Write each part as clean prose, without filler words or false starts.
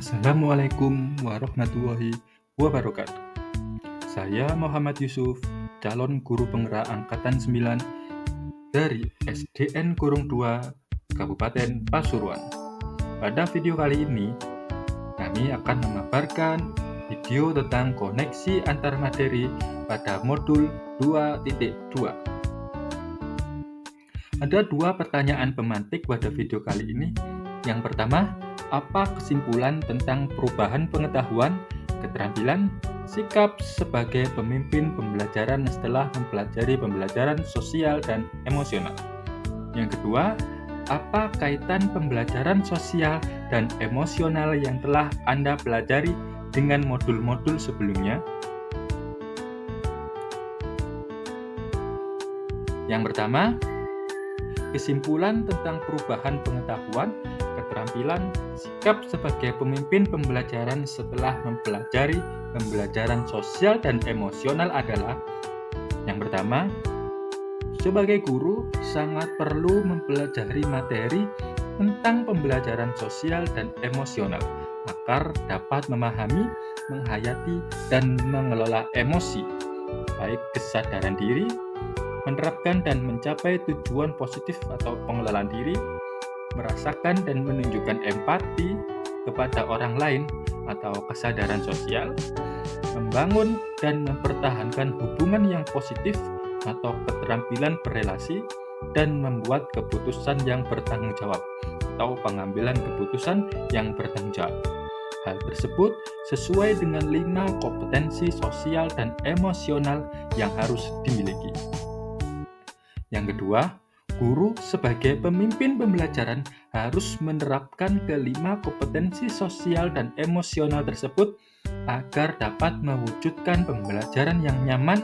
Assalamualaikum warahmatullahi wabarakatuh. Saya Muhammad Yusuf, calon guru penggerak angkatan 9 dari SDN Kurung 2, Kabupaten Pasuruan. Pada video kali ini, kami akan memaparkan video tentang koneksi antar materi pada modul 2.2. Ada dua pertanyaan pemantik pada video kali ini. Yang pertama, apa kesimpulan tentang perubahan pengetahuan, keterampilan, sikap sebagai pemimpin pembelajaran setelah mempelajari pembelajaran sosial dan emosional? Yang kedua, apa kaitan pembelajaran sosial dan emosional yang telah Anda pelajari dengan modul-modul sebelumnya? Yang pertama, kesimpulan tentang perubahan pengetahuan, keterampilan, sikap sebagai pemimpin pembelajaran setelah mempelajari pembelajaran sosial dan emosional adalah: yang pertama, sebagai guru sangat perlu mempelajari materi tentang pembelajaran sosial dan emosional agar dapat memahami, menghayati, dan mengelola emosi, baik kesadaran diri, menerapkan dan mencapai tujuan positif atau pengelolaan diri, merasakan dan menunjukkan empati kepada orang lain atau kesadaran sosial, membangun dan mempertahankan hubungan yang positif atau keterampilan berrelasi, dan membuat keputusan yang bertanggung jawab atau pengambilan keputusan yang bertanggung jawab. Hal tersebut sesuai dengan 5 kompetensi sosial dan emosional yang harus dimiliki. Yang kedua, guru sebagai pemimpin pembelajaran harus menerapkan kelima kompetensi sosial dan emosional tersebut agar dapat mewujudkan pembelajaran yang nyaman,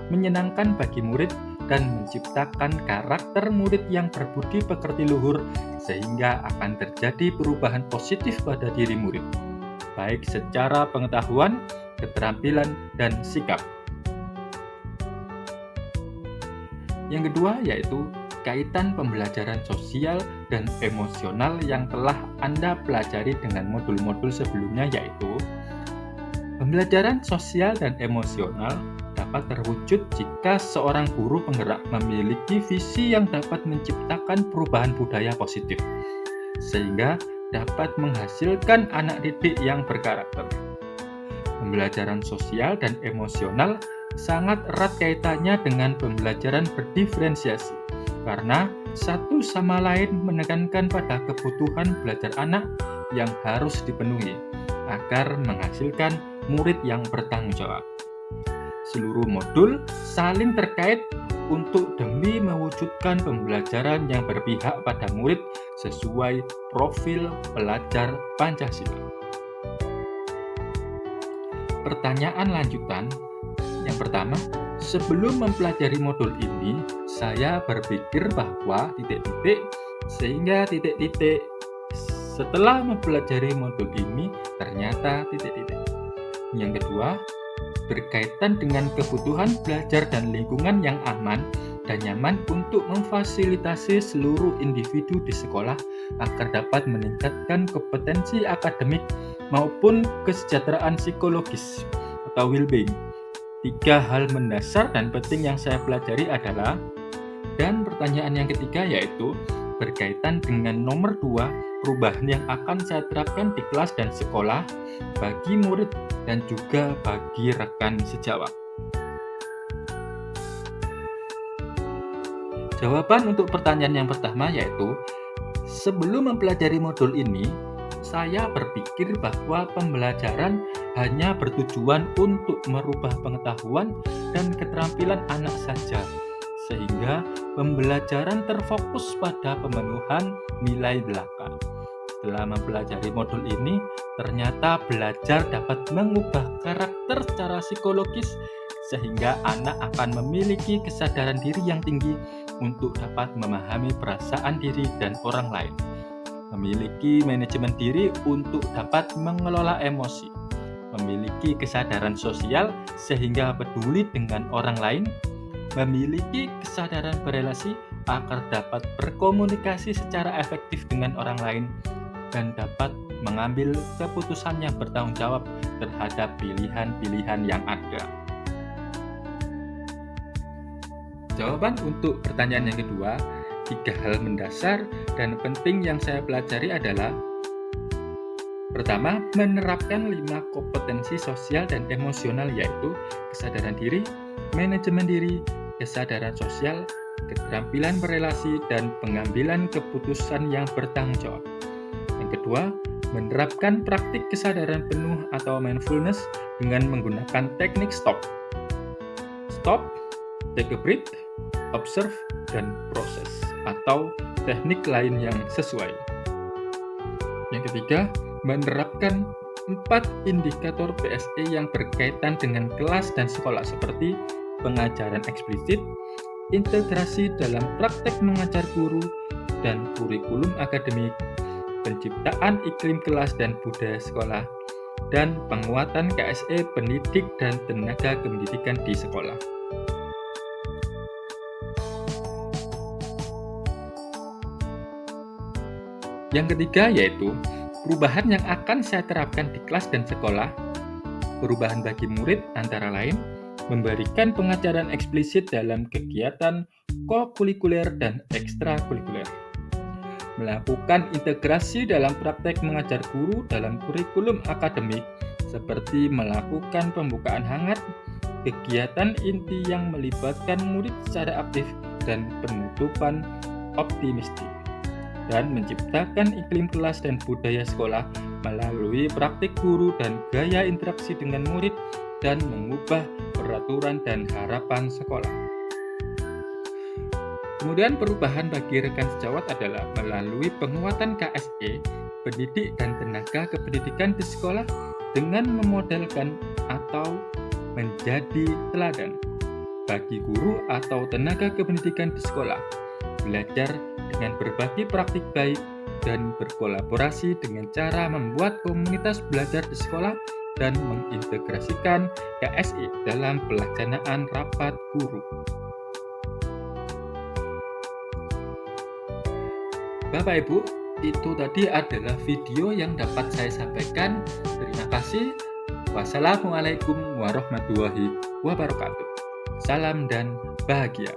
menyenangkan bagi murid, dan menciptakan karakter murid yang berbudi pekerti luhur sehingga akan terjadi perubahan positif pada diri murid, baik secara pengetahuan, keterampilan, dan sikap. Yang kedua yaitu kaitan pembelajaran sosial dan emosional yang telah Anda pelajari dengan modul-modul sebelumnya, yaitu pembelajaran sosial dan emosional dapat terwujud jika seorang guru penggerak memiliki visi yang dapat menciptakan perubahan budaya positif, sehingga dapat menghasilkan anak didik yang berkarakter. Pembelajaran sosial dan emosional sangat erat kaitannya dengan pembelajaran berdiferensiasi, karena satu sama lain menekankan pada kebutuhan belajar anak yang harus dipenuhi agar menghasilkan murid yang bertanggung jawab. Seluruh modul saling terkait untuk demi mewujudkan pembelajaran yang berpihak pada murid sesuai profil pelajar Pancasila. Pertanyaan lanjutan. Yang pertama, sebelum mempelajari modul ini, saya berpikir bahwa sehingga setelah mempelajari modul ini, ternyata Yang kedua, berkaitan dengan kebutuhan belajar dan lingkungan yang aman dan nyaman untuk memfasilitasi seluruh individu di sekolah agar dapat meningkatkan kompetensi akademik maupun kesejahteraan psikologis atau well-being. 3 hal mendasar dan penting yang saya pelajari adalah, dan pertanyaan yang ketiga yaitu berkaitan dengan nomor 2, perubahan yang akan saya terapkan di kelas dan sekolah bagi murid dan juga bagi rekan sejawat. Jawaban untuk pertanyaan yang pertama yaitu, sebelum mempelajari modul ini, saya berpikir bahwa pembelajaran hanya bertujuan untuk merubah pengetahuan dan keterampilan anak saja, sehingga pembelajaran terfokus pada pemenuhan nilai belaka. Setelah mempelajari modul ini, ternyata belajar dapat mengubah karakter secara psikologis sehingga anak akan memiliki kesadaran diri yang tinggi untuk dapat memahami perasaan diri dan orang lain, memiliki manajemen diri untuk dapat mengelola emosi, memiliki kesadaran sosial sehingga peduli dengan orang lain, memiliki kesadaran berrelasi agar dapat berkomunikasi secara efektif dengan orang lain, dan dapat mengambil keputusan yang bertanggung jawab terhadap pilihan-pilihan yang ada. Jawaban untuk pertanyaan yang kedua, 3 hal mendasar dan penting yang saya pelajari adalah: pertama, menerapkan 5 kompetensi sosial dan emosional, yaitu kesadaran diri, manajemen diri, kesadaran sosial, keterampilan berelasi, dan pengambilan keputusan yang bertanggung jawab. Yang kedua, menerapkan praktik kesadaran penuh atau mindfulness dengan menggunakan teknik stop, take a breath, observe, dan proses, atau teknik lain yang sesuai. Yang ketiga, menerapkan 4 indikator PSE yang berkaitan dengan kelas dan sekolah, seperti pengajaran eksplisit, integrasi dalam praktek mengajar guru dan kurikulum akademik, penciptaan iklim kelas dan budaya sekolah, dan penguatan KSE pendidik dan tenaga kependidikan di sekolah. Yang ketiga yaitu perubahan yang akan saya terapkan di kelas dan sekolah. Perubahan bagi murid antara lain memberikan pengajaran eksplisit dalam kegiatan kokurikuler dan ekstrakurikuler, melakukan integrasi dalam praktek mengajar guru dalam kurikulum akademik, seperti melakukan pembukaan hangat, kegiatan inti yang melibatkan murid secara aktif, dan penutupan optimistik, dan menciptakan iklim kelas dan budaya sekolah melalui praktik guru dan gaya interaksi dengan murid, dan mengubah peraturan dan harapan sekolah. Kemudian perubahan bagi rekan sejawat adalah melalui penguatan KSE, pendidik dan tenaga kependidikan di sekolah dengan memodelkan atau menjadi teladan bagi guru atau tenaga kependidikan di sekolah, belajar dengan berbagi praktik baik, dan berkolaborasi dengan cara membuat komunitas belajar di sekolah dan mengintegrasikan KSE dalam pelaksanaan rapat guru. Bapak Ibu, itu tadi adalah video yang dapat saya sampaikan. Terima kasih. Wassalamualaikum warahmatullahi wabarakatuh. Salam dan bahagia.